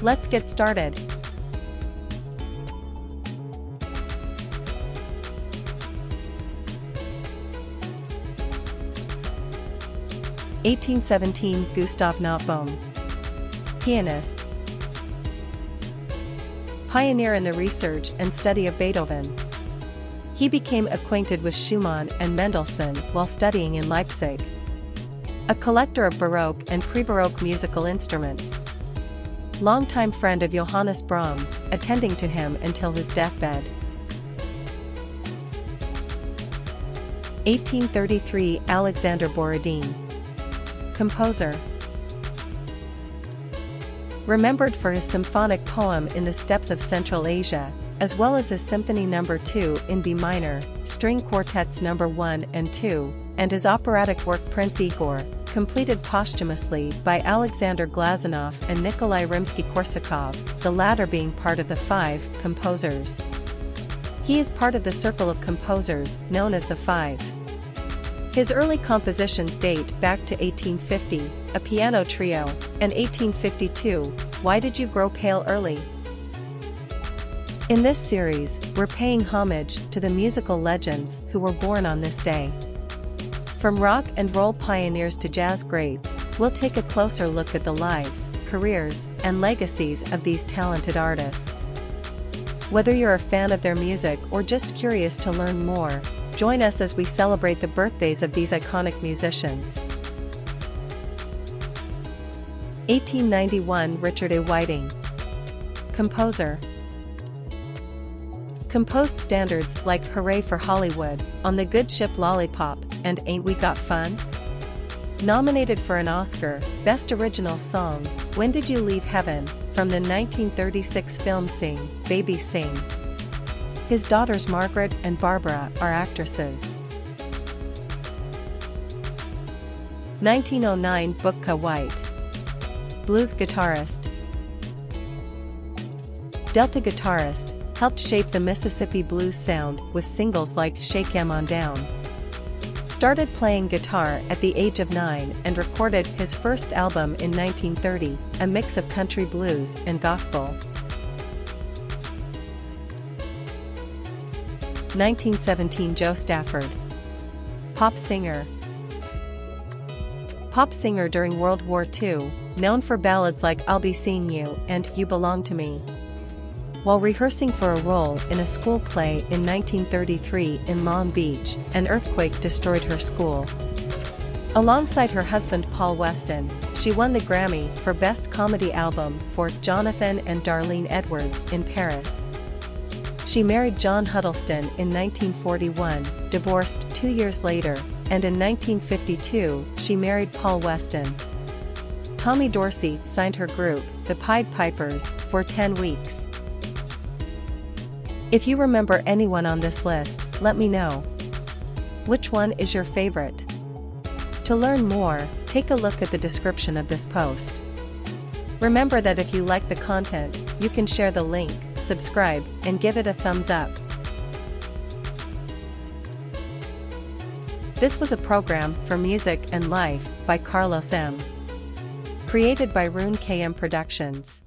Let's get started. (1817) Gustav Nottbohm. Pianist. Pioneer in the research and study of Beethoven. He became acquainted with Schumann and Mendelssohn while studying in Leipzig. A collector of Baroque and pre-Baroque musical instruments. Longtime friend of Johannes Brahms, attending to him until his deathbed. 1833 Alexander Borodin. Composer. Remembered for his symphonic poem In the Steppes of Central Asia, as well as his Symphony No. 2 in B minor, string quartets No. 1 and 2, and his operatic work Prince Igor, completed posthumously by Alexander Glazunov and Nikolai Rimsky-Korsakov, the latter being part of the Five Composers. He is part of the circle of composers known as the Five. His early compositions date back to 1850, a piano trio, and 1852, Why Did You Grow Pale Early? In this series, we're paying homage to the musical legends who were born on this day. From rock and roll pioneers to jazz greats, we'll take a closer look at the lives, careers, and legacies of these talented artists. Whether you're a fan of their music or just curious to learn more, join us as we celebrate the birthdays of these iconic musicians. 1891 Richard A. Whiting. Composer. Composed standards like Hooray for Hollywood, On the Good Ship Lollipop, and Ain't We Got Fun? Nominated for an Oscar, Best Original Song, When Did You Leave Heaven, from the 1936 film Sing, Baby Sing. His daughters Margaret and Barbara are actresses. 1909 Bukka White. Blues guitarist. Delta guitarist, helped shape the Mississippi blues sound with singles like Shake 'Em On Down. Started playing guitar at the age of 9 and recorded his first album in 1930, a mix of country blues and gospel. 1917 Joe Stafford. Pop singer. Pop singer during World War II, known for ballads like I'll Be Seeing You and You Belong to Me. While rehearsing for a role in a school play in 1933 in Long Beach, an earthquake destroyed her school. Alongside her husband Paul Weston, she won the Grammy for Best Comedy Album for Jonathan and Darlene Edwards in Paris. She married John Huddleston in 1941, divorced 2 years later, and in 1952 she married Paul Weston. Tommy Dorsey signed her group, the Pied Pipers, for 10 weeks. If you remember anyone on this list, let me know. Which one is your favorite? To learn more, take a look at the description of this post. Remember that if you like the content, you can share the link, subscribe, and give it a thumbs up. This was a program for Music and Life by Karlos M. Created by Rune KM Productions.